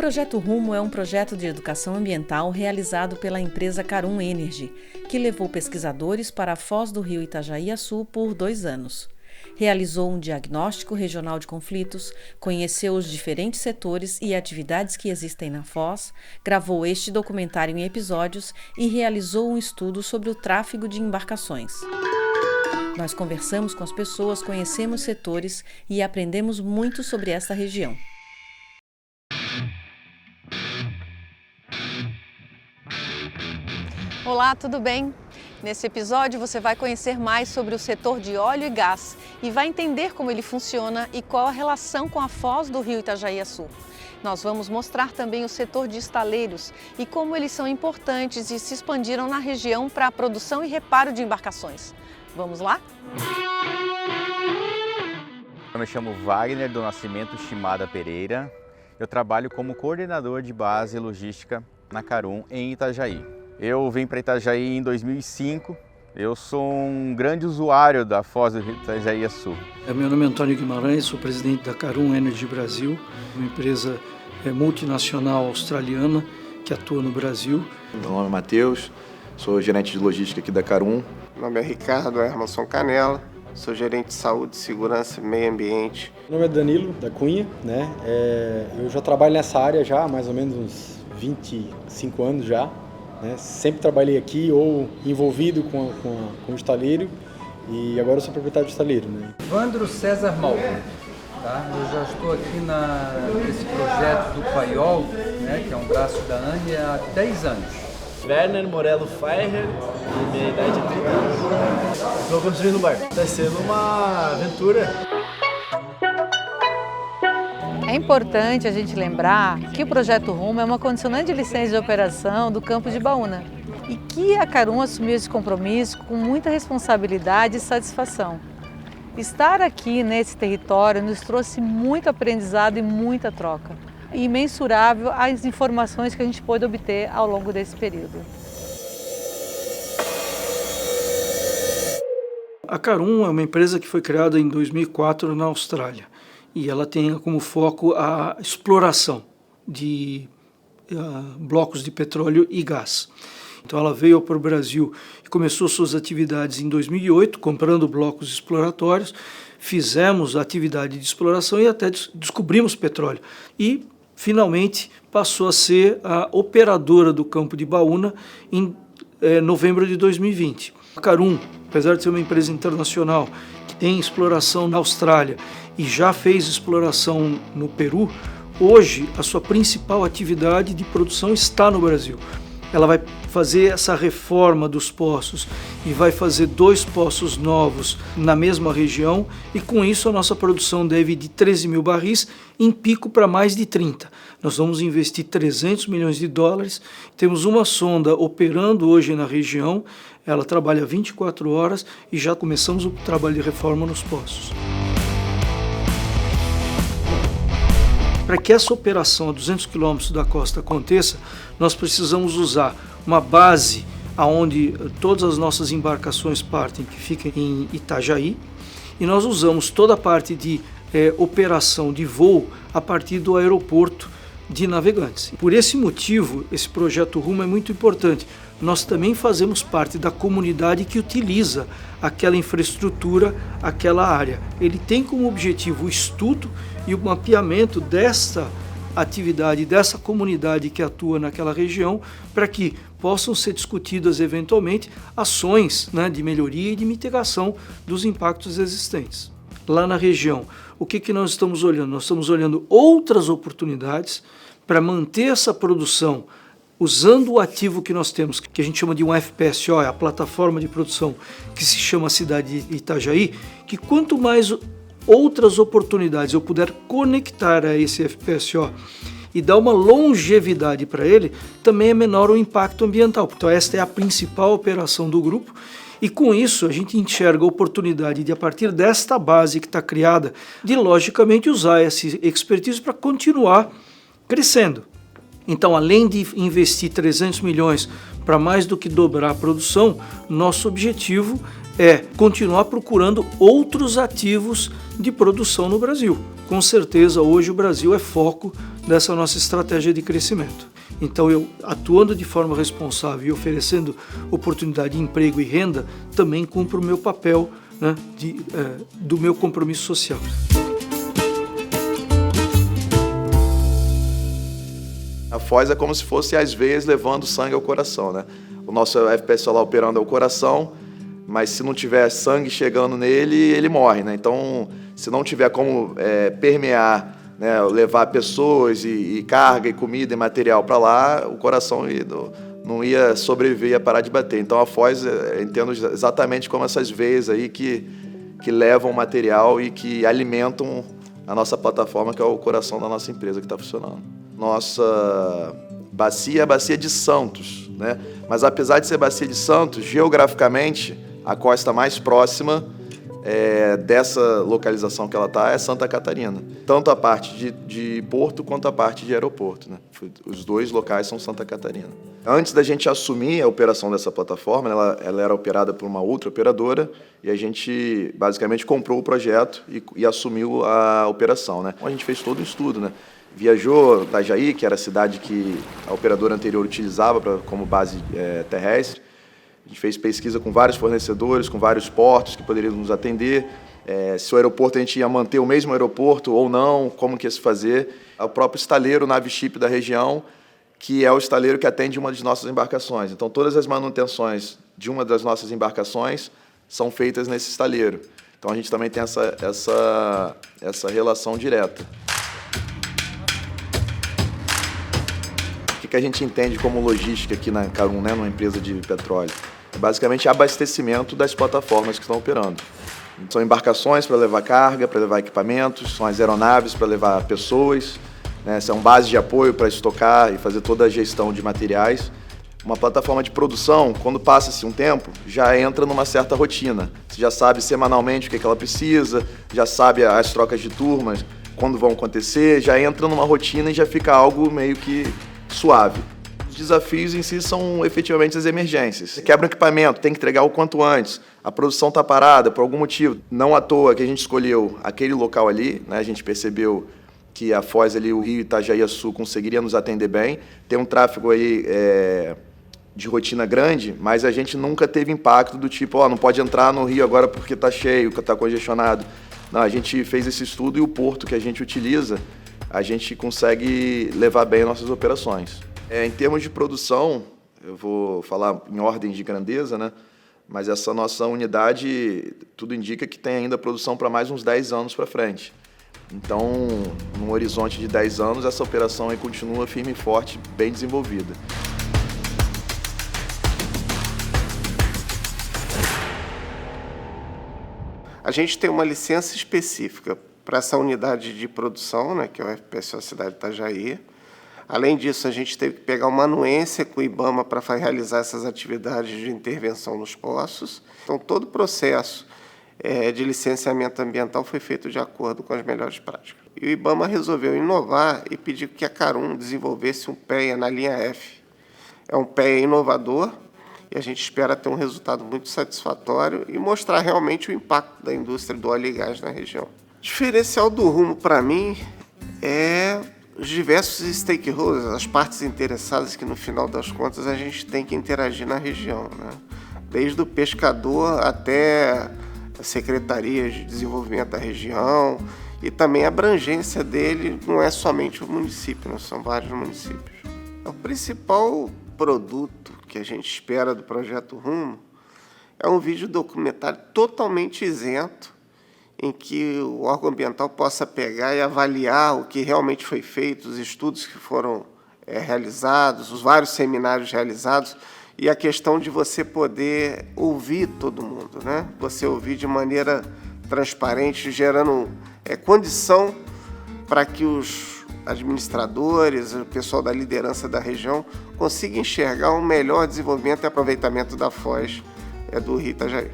Projeto Rumo é um projeto de educação ambiental realizado pela empresa Carum Energy, que levou pesquisadores para a Foz do Rio Itajaí-Açu por 2 anos. Realizou um diagnóstico regional de conflitos, conheceu os diferentes setores e atividades que existem na Foz, gravou este documentário em episódios e realizou um estudo sobre o tráfego de embarcações. Nós conversamos com as pessoas, conhecemos setores e aprendemos muito sobre esta região. Olá, tudo bem? Nesse episódio você vai conhecer mais sobre o setor de óleo e gás e vai entender como ele funciona e qual a relação com a Foz do Rio Itajaí-Açu. Nós vamos mostrar também o setor de estaleiros e como eles são importantes e se expandiram na região para a produção e reparo de embarcações. Vamos lá? Eu me chamo Wagner do Nascimento Shimada Pereira. Eu trabalho como coordenador de base logística na Carum em Itajaí. Eu vim para Itajaí em 2005. Eu sou um grande usuário da Foz do Rio Itajaí-Açu. Meu nome é Antônio Guimarães, sou presidente da Carum Energy Brasil, uma empresa multinacional australiana que atua no Brasil. Meu nome é Matheus, sou gerente de logística aqui da Carum. Meu nome é Ricardo Hermanson Canella, sou gerente de saúde, segurança e meio ambiente. Meu nome é Danilo da Cunha, né? Eu já trabalho nessa área já há mais ou menos uns 25 anos já. Né? Sempre trabalhei aqui ou envolvido com o estaleiro e agora eu sou proprietário de estaleiro. Né? Evandro César Malco, tá? Eu já estou aqui nesse projeto do Paiol, né, que é um braço da ANRE, há 10 anos. Werner Morello Feirer, e minha idade é 30 anos. Estou construindo um bar. Está sendo uma aventura. É importante a gente lembrar que o Projeto Rumo é uma condicionante de licença de operação do Campo de Baúna e que a Carum assumiu esse compromisso com muita responsabilidade e satisfação. Estar aqui nesse território nos trouxe muito aprendizado e muita troca, e imensurável as informações que a gente pôde obter ao longo desse período. A Carum é uma empresa que foi criada em 2004 na Austrália. E ela tem como foco a exploração de blocos de petróleo e gás. Então ela veio para o Brasil e começou suas atividades em 2008, comprando blocos exploratórios, fizemos a atividade de exploração e até descobrimos petróleo. E, finalmente, passou a ser a operadora do Campo de Baúna em novembro de 2020. A Carum, apesar de ser uma empresa internacional, que tem exploração na Austrália e já fez exploração no Peru, hoje a sua principal atividade de produção está no Brasil. Ela vai fazer essa reforma dos poços e vai fazer 2 poços novos na mesma região e com isso a nossa produção deve ir de 13 mil barris em pico para mais de 30. Nós vamos investir 300 milhões de dólares, temos uma sonda operando hoje na região, ela trabalha 24 horas e já começamos o trabalho de reforma nos poços. Para que essa operação a 200 quilômetros da costa aconteça, nós precisamos usar uma base onde todas as nossas embarcações partem, que fica em Itajaí, e nós usamos toda a parte de operação de voo a partir do aeroporto de Navegantes. Por esse motivo, esse projeto Rumo é muito importante. Nós também fazemos parte da comunidade que utiliza aquela infraestrutura, aquela área. Ele tem como objetivo o estudo e o mapeamento desta atividade, dessa comunidade que atua naquela região, para que possam ser discutidas eventualmente ações, né, de melhoria e de mitigação dos impactos existentes. Lá na região, o que nós estamos olhando? Nós estamos olhando outras oportunidades para manter essa produção usando o ativo que nós temos, que a gente chama de um FPSO, é a plataforma de produção que se chama Cidade de Itajaí, que quanto mais outras oportunidades eu puder conectar a esse FPSO e dar uma longevidade para ele, também é menor o impacto ambiental. Então esta é a principal operação do grupo e com isso a gente enxerga a oportunidade de, a partir desta base que está criada, de logicamente usar essa expertise para continuar crescendo. Então, além de investir 300 milhões para mais do que dobrar a produção, nosso objetivo é continuar procurando outros ativos de produção no Brasil. com certeza hoje o Brasil é foco dessa nossa estratégia de crescimento. Então eu, atuando de forma responsável e oferecendo oportunidade de emprego e renda, também cumpro o meu papel, né, do meu compromisso social. A foz é como se fosse as veias levando sangue ao coração, né? O nosso FPSO lá operando é o coração, mas se não tiver sangue chegando nele, ele morre, né? Então, se não tiver como permear, né, levar pessoas e carga e comida e material para lá, o coração não ia sobreviver, ia parar de bater. Então, a foz, entendo exatamente como essas veias aí que levam material e que alimentam a nossa plataforma, que é o coração da nossa empresa que está funcionando. Nossa bacia é a bacia de Santos, né? Mas apesar de ser bacia de Santos, geograficamente, a costa mais próxima dessa localização que ela está é Santa Catarina. Tanto a parte de porto quanto a parte de aeroporto, né? Os dois locais são Santa Catarina. Antes da gente assumir a operação dessa plataforma, ela era operada por uma outra operadora e a gente basicamente comprou o projeto e assumiu a operação, né? Então a gente fez todo o estudo, né? Viajou Itajaí, que era a cidade que a operadora anterior utilizava como base terrestre. A gente fez pesquisa com vários fornecedores, com vários portos que poderiam nos atender. Se o aeroporto a gente ia manter o mesmo aeroporto ou não, como que ia se fazer. O próprio estaleiro Navship da região, que é o estaleiro que atende uma de nossas embarcações. Então, todas as manutenções de uma das nossas embarcações são feitas nesse estaleiro. Então, a gente também tem essa relação direta. O que a gente entende como logística aqui na Carum, né, numa empresa de petróleo? É basicamente abastecimento das plataformas que estão operando. São embarcações para levar carga, para levar equipamentos, são as aeronaves para levar pessoas, né, são bases de apoio para estocar e fazer toda a gestão de materiais. Uma plataforma de produção, quando passa-se um tempo, já entra numa certa rotina. Você já sabe semanalmente o que ela precisa, já sabe as trocas de turmas, quando vão acontecer, já entra numa rotina e já fica algo meio que suave. Os desafios em si são efetivamente as emergências. Você quebra um equipamento, tem que entregar o quanto antes. A produção está parada por algum motivo. Não à toa que a gente escolheu aquele local ali, né? A gente percebeu que a foz ali, o Rio Itajaí-Açu, conseguiria nos atender bem. Tem um tráfego aí de rotina grande, mas a gente nunca teve impacto do tipo, não pode entrar no Rio agora porque está cheio, está congestionado. Não, a gente fez esse estudo e o porto que a gente utiliza, a gente consegue levar bem nossas operações. Em termos de produção, eu vou falar em ordem de grandeza, né? Mas essa nossa unidade, tudo indica que tem ainda produção para mais uns 10 anos para frente. Então, num horizonte de 10 anos, essa operação aí continua firme e forte, bem desenvolvida. A gente tem uma licença específica para essa unidade de produção, né, que é o FPSO Cidade de Itajaí. Além disso, a gente teve que pegar uma anuência com o IBAMA para realizar essas atividades de intervenção nos poços. Então, todo o processo de licenciamento ambiental foi feito de acordo com as melhores práticas. E o IBAMA resolveu inovar e pediu que a Carum desenvolvesse um PEA na linha F. É um PEA inovador e a gente espera ter um resultado muito satisfatório e mostrar realmente o impacto da indústria do óleo e gás na região. O diferencial do Rumo, para mim, é os diversos stakeholders, as partes interessadas que, no final das contas, a gente tem que interagir na região, né? Desde o pescador até a Secretaria de Desenvolvimento da região e também a abrangência dele não é somente o município, né? São vários municípios. O principal produto que a gente espera do Projeto Rumo é um vídeo documentário totalmente isento, em que o órgão ambiental possa pegar e avaliar o que realmente foi feito, os estudos que foram realizados, os vários seminários realizados, e a questão de você poder ouvir todo mundo, né? Você ouvir de maneira transparente, gerando condição para que os administradores, o pessoal da liderança da região, consigam enxergar um melhor desenvolvimento e aproveitamento da foz do Rio Itajaí.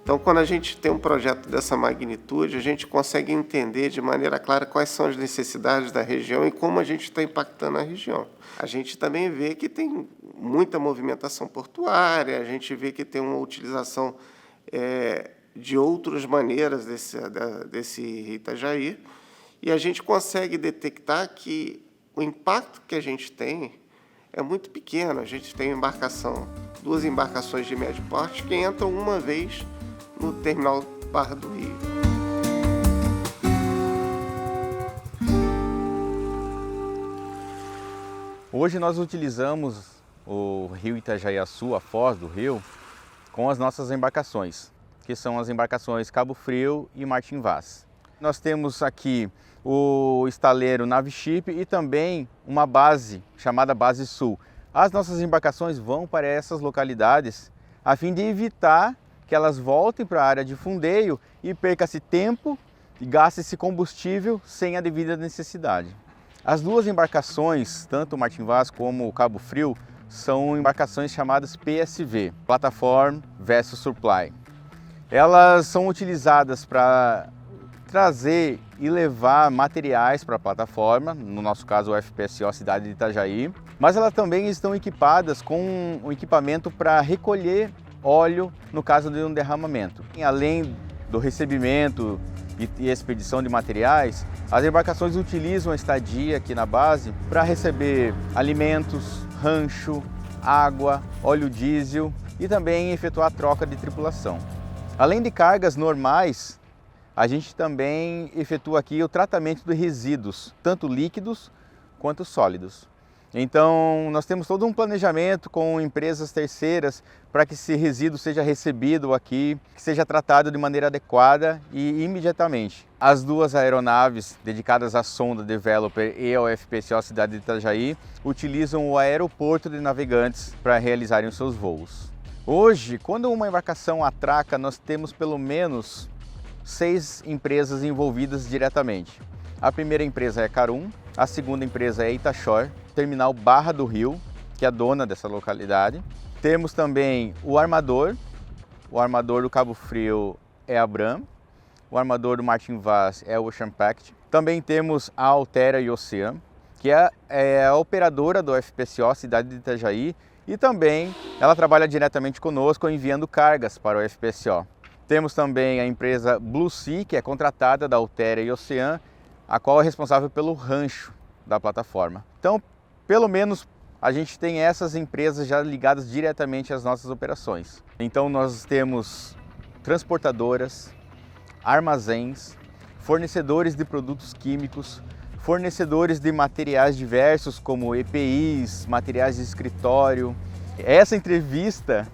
Então, quando a gente tem um projeto dessa magnitude, a gente consegue entender de maneira clara quais são as necessidades da região e como a gente está impactando a região. A gente também vê que tem muita movimentação portuária, a gente vê que tem uma utilização de outras maneiras desse Rio Itajaí, E a gente consegue detectar que o impacto que a gente tem é muito pequeno. A gente tem duas embarcações de médio porte que entram uma vez no terminal Barra do Rio. Hoje nós utilizamos o rio Itajaiaçu, a foz do rio, com as nossas embarcações, que são as embarcações Cabo Frio e Martin Vaz. Nós temos aqui o estaleiro Navship e também uma base chamada Base Sul. As nossas embarcações vão para essas localidades a fim de evitar que elas voltem para a área de fundeio e perca-se tempo e gaste-se combustível sem a devida necessidade. As duas embarcações, tanto o Martin Vaz como o Cabo Frio, são embarcações chamadas PSV, Platform Vessel Supply. Elas são utilizadas para trazer e levar materiais para a plataforma, no nosso caso o FPSO Cidade de Itajaí, mas elas também estão equipadas com um equipamento para recolher óleo no caso de um derramamento. Além do recebimento e expedição de materiais, as embarcações utilizam a estadia aqui na base para receber alimentos, rancho, água, óleo diesel e também efetuar a troca de tripulação. Além de cargas normais, a gente também efetua aqui o tratamento de resíduos, tanto líquidos quanto sólidos. Então, nós temos todo um planejamento com empresas terceiras para que esse resíduo seja recebido aqui, que seja tratado de maneira adequada e imediatamente. As duas aeronaves dedicadas à sonda Developer e ao FPSO Cidade de Itajaí utilizam o aeroporto de navegantes para realizarem os seus voos. Hoje, quando uma embarcação atraca, nós temos pelo menos 6 empresas envolvidas diretamente. A primeira empresa é a Carum, a segunda empresa é a Itashore, terminal Barra do Rio, que é a dona dessa localidade. Temos também o armador do Cabo Frio é a Bram, o armador do Martin Vaz é o Ocean Pact. Também temos a Altera e Ocean, que é a operadora do FPSO Cidade de Itajaí e também ela trabalha diretamente conosco enviando cargas para o FPSO. Temos também a empresa Blue Sea, que é contratada da Altera e Ocean, a qual é responsável pelo rancho da plataforma. Então, pelo menos a gente tem essas empresas já ligadas diretamente às nossas operações. Então nós temos transportadoras, armazéns, fornecedores de produtos químicos, fornecedores de materiais diversos como EPIs, materiais de escritório. Essa entrevista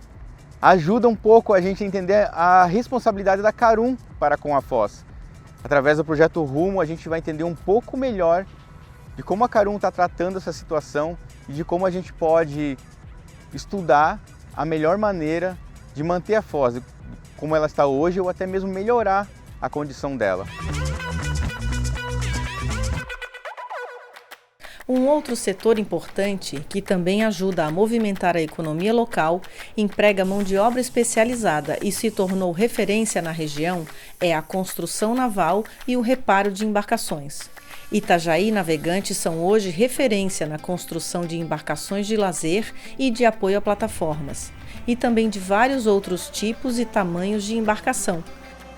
ajuda um pouco a gente a entender a responsabilidade da Carum para com a foz. Através do projeto Rumo a gente vai entender um pouco melhor de como a Carum está tratando essa situação e de como a gente pode estudar a melhor maneira de manter a foz como ela está hoje ou até mesmo melhorar a condição dela. Um outro setor importante, que também ajuda a movimentar a economia local, emprega mão de obra especializada e se tornou referência na região, é a construção naval e o reparo de embarcações. Itajaí Navegantes são hoje referência na construção de embarcações de lazer e de apoio a plataformas, e também de vários outros tipos e tamanhos de embarcação.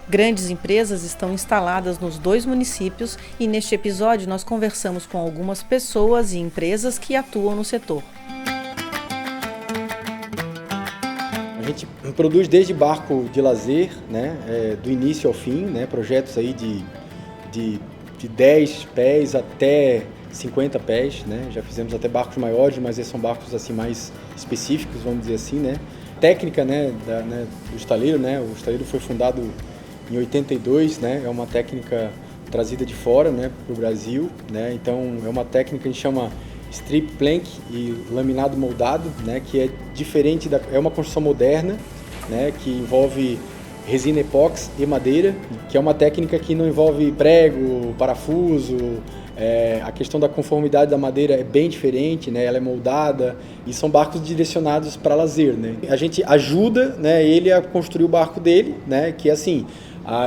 Grandes empresas estão instaladas nos 2 municípios e neste episódio nós conversamos com algumas pessoas e empresas que atuam no setor. A gente produz desde barco de lazer, né, do início ao fim, né, projetos aí de 10 pés até 50 pés, né, já fizemos até barcos maiores, mas esses são barcos assim mais específicos, vamos dizer assim, né. Técnica, né, do estaleiro, né, o estaleiro foi fundado em 82, né, é uma técnica trazida de fora, né, para o Brasil, né, então é uma técnica que a gente chama strip plank e laminado moldado, né, que é diferente, é uma construção moderna, né, que envolve resina epóxi e madeira, que é uma técnica que não envolve prego, parafuso, a questão da conformidade da madeira é bem diferente, né, ela é moldada e são barcos direcionados para lazer, né. A gente ajuda, né, ele a construir o barco dele, né, que é assim,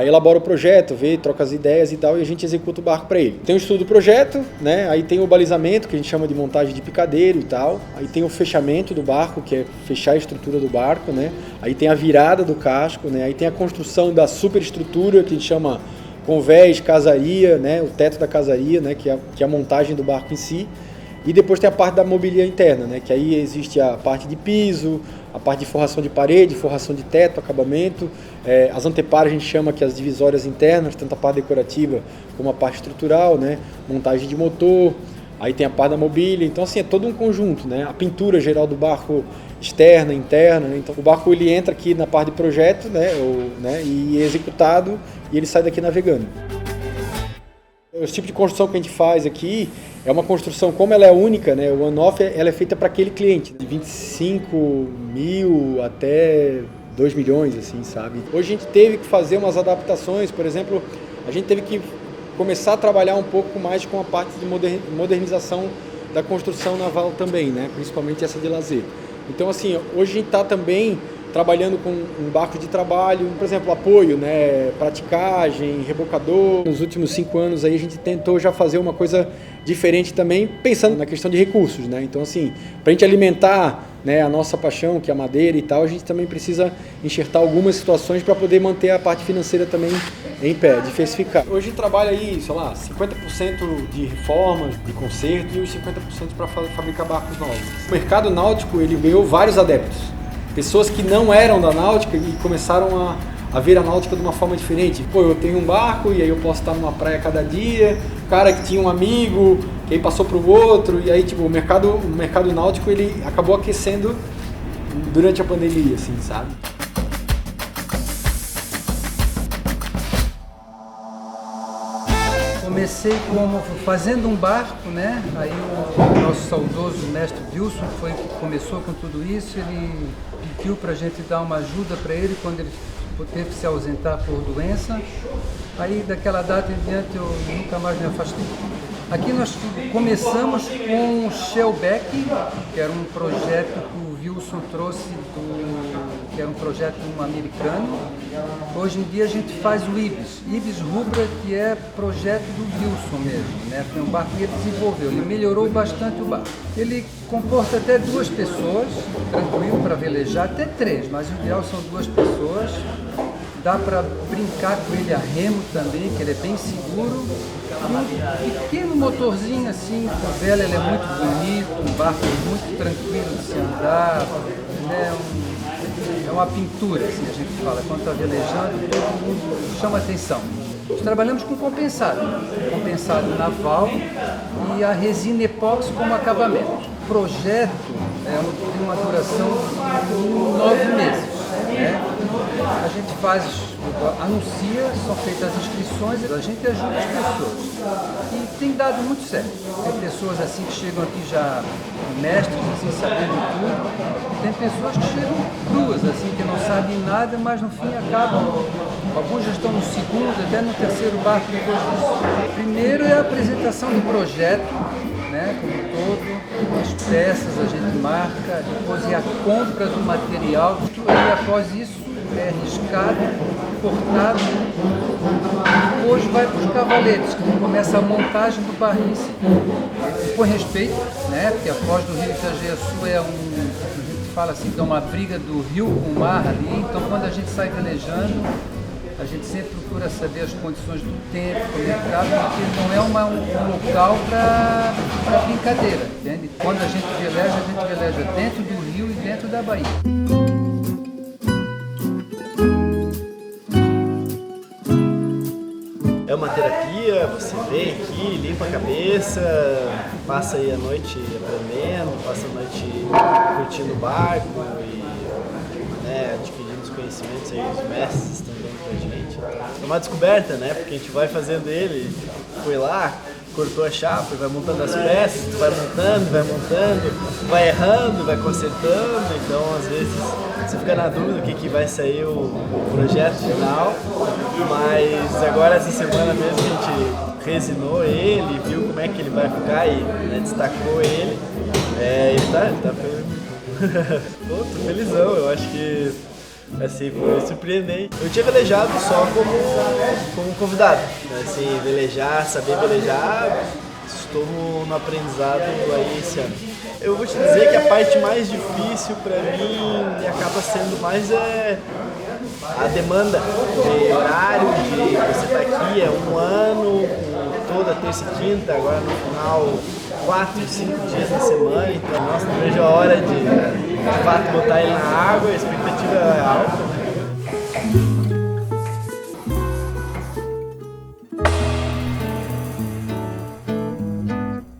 elabora o projeto, troca as ideias e tal, e a gente executa o barco para ele. Tem o estudo do projeto, né? Aí tem o balizamento, que a gente chama de montagem de picadeiro e tal. Aí tem o fechamento do barco, que é fechar a estrutura do barco, né? Aí tem a virada do casco, né? Aí tem a construção da superestrutura, que a gente chama convés, casaria, né, o teto da casaria, né, que é a montagem do barco em si. E depois tem a parte da mobília interna, né, que aí existe a parte de piso, a parte de forração de parede, forração de teto, acabamento. As anteparas a gente chama que as divisórias internas, tanto a parte decorativa como a parte estrutural, né, montagem de motor. Aí tem a parte da mobília, então assim, é todo um conjunto, né? A pintura geral do barco externa, interna, né? Então o barco ele entra aqui na parte de projeto, né? E é executado e ele sai daqui navegando. Esse tipo de construção que a gente faz aqui é uma construção, como ela é única, né? O one-off ela é feita para aquele cliente, de 25 mil até 2 milhões, assim, sabe? Hoje a gente teve que fazer umas adaptações, por exemplo, a gente teve que começar a trabalhar um pouco mais com a parte de modernização da construção naval também, né? Principalmente essa de lazer. Então, assim, hoje a gente está também trabalhando com um barco de trabalho, por exemplo, apoio, né? Praticagem, rebocador. Nos últimos 5 anos aí a gente tentou já fazer uma coisa diferente também, pensando na questão de recursos, né? Então, assim, para a gente alimentar, né, a nossa paixão, que é a madeira e tal, a gente também precisa enxertar algumas situações para poder manter a parte financeira também em pé, diversificar. Hoje a gente trabalha aí, sei lá, 50% de reformas, de conserto e os 50% para fabricar barcos novos. O mercado náutico, ele ganhou vários adeptos. Pessoas que não eram da náutica e começaram a ver a náutica de uma forma diferente. Pô, eu tenho um barco e aí eu posso estar numa praia cada dia. O cara que tinha um amigo, que aí passou para o outro. E aí, tipo, o mercado náutico, ele acabou aquecendo durante a pandemia, assim, sabe? Comecei fazendo um barco, né? Aí o nosso saudoso mestre Wilson foi que começou com tudo isso. Ele pediu para a gente dar uma ajuda para ele quando ele teve que se ausentar por doença. Aí daquela data em diante eu nunca mais me afastei. Aqui nós começamos com o Shellback, que era um projeto que o Wilson trouxe, que era um projeto americano. Hoje em dia a gente faz o Ibis Rubra, que é projeto do Wilson mesmo, né? Foi um barco que ele desenvolveu, ele melhorou bastante o barco. Ele comporta até 2 pessoas, tranquilo para velejar, até 3, mas o ideal são 2 pessoas. Dá para brincar com ele a remo também, que ele é bem seguro. Um pequeno motorzinho assim, com vela, ele é muito bonito, um barco muito tranquilo de se andar, né? É uma pintura, assim, a gente fala, quando está velejando, todo mundo chama atenção. Nós trabalhamos com compensado naval e a resina epóxi como acabamento. O projeto tem uma duração de 9 meses. Né? A gente anuncia, são feitas as inscrições e a gente ajuda as pessoas. E tem dado muito certo. Tem pessoas assim que chegam aqui já mestres, assim, sabendo tudo. E tem pessoas que chegam cruas, assim, que não sabem nada, mas no fim acabam. Alguns já estão no segundo, até no terceiro barco depois disso. Primeiro é a apresentação do projeto, né, como todo, as peças a gente marca, depois é a compra do material, e após isso é riscado, cortado, depois vai para os cavaletes, que começa a montagem do barril em si. Com respeito, né, porque a foz do rio Itajaí-Açu é a gente fala assim, que é uma briga do rio com o mar ali, então quando a gente sai velejando, a gente sempre procura saber as condições do tempo, do mercado, porque não é um local para brincadeira, entende? Quando a gente veleja dentro do rio e dentro da baía. É uma terapia, você vem aqui, limpa a cabeça, passa aí a noite aprendendo, passa a noite curtindo o barco e, né, adquirindo os conhecimentos aí, os mestres estão dando pra gente. É uma descoberta, né, porque a gente vai fazendo ele, foi lá, cortou a chapa e vai montando as peças, tu vai montando, vai errando, vai consertando, então às vezes você fica na dúvida do que vai sair o projeto final, mas agora essa semana mesmo a gente resinou ele, viu como é que ele vai ficar e, né, destacou ele, ele tá Pô, tô felizão, eu acho que assim, foi surpreendente. Eu tinha velejado só como convidado, né? Assim, velejar, saber velejar, estou no aprendizado aí esse ano. Eu vou te dizer que a parte mais difícil para mim acaba sendo mais A demanda de horário, de você estar aqui é 1 ano, com toda terça e quinta, agora no final 4, 5 dias na semana, então nossa, não vejo a hora de fato botar ele na água, a expectativa é alta.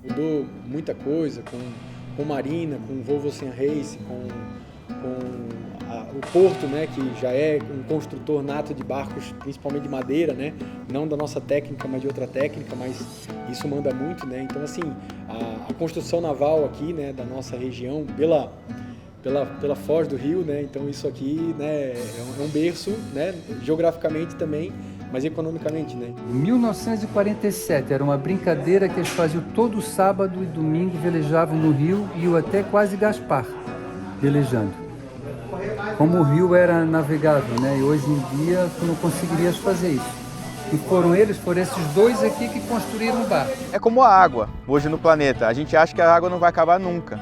Mudou muita coisa com Marina, com Volvo Ocean Race, com o Porto, né, que já é um construtor nato de barcos, principalmente de madeira, né, não da nossa técnica, mas de outra técnica, mas isso manda muito, né. Então, assim, a construção naval aqui, né, da nossa região, pela foz do rio, né, então isso aqui, né, é um berço, né, geograficamente também, mas economicamente, né. Em 1947, era uma brincadeira que eles faziam todo sábado e domingo, velejavam no rio e iam até quase Gaspar, velejando. Como o rio era navegável, né? E hoje em dia tu não conseguirias fazer isso. E foram esses dois aqui que construíram o barco. É como a água hoje no planeta. A gente acha que a água não vai acabar nunca.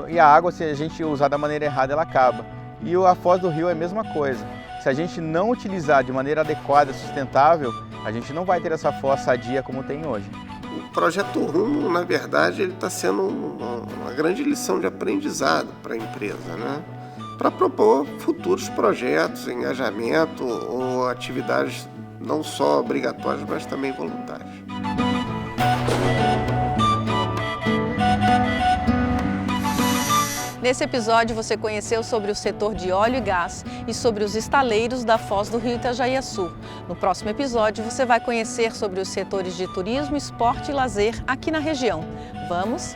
E a água, se a gente usar da maneira errada, ela acaba. E a foz do rio é a mesma coisa. Se a gente não utilizar de maneira adequada e sustentável, a gente não vai ter essa foz sadia como tem hoje. O Projeto Rumo, na verdade, ele está sendo uma grande lição de aprendizado para a empresa, né? Para propor futuros projetos, engajamento ou atividades não só obrigatórias, mas também voluntárias. Nesse episódio você conheceu sobre o setor de óleo e gás e sobre os estaleiros da foz do rio Itajaí-Açu. No próximo episódio você vai conhecer sobre os setores de turismo, esporte e lazer aqui na região. Vamos?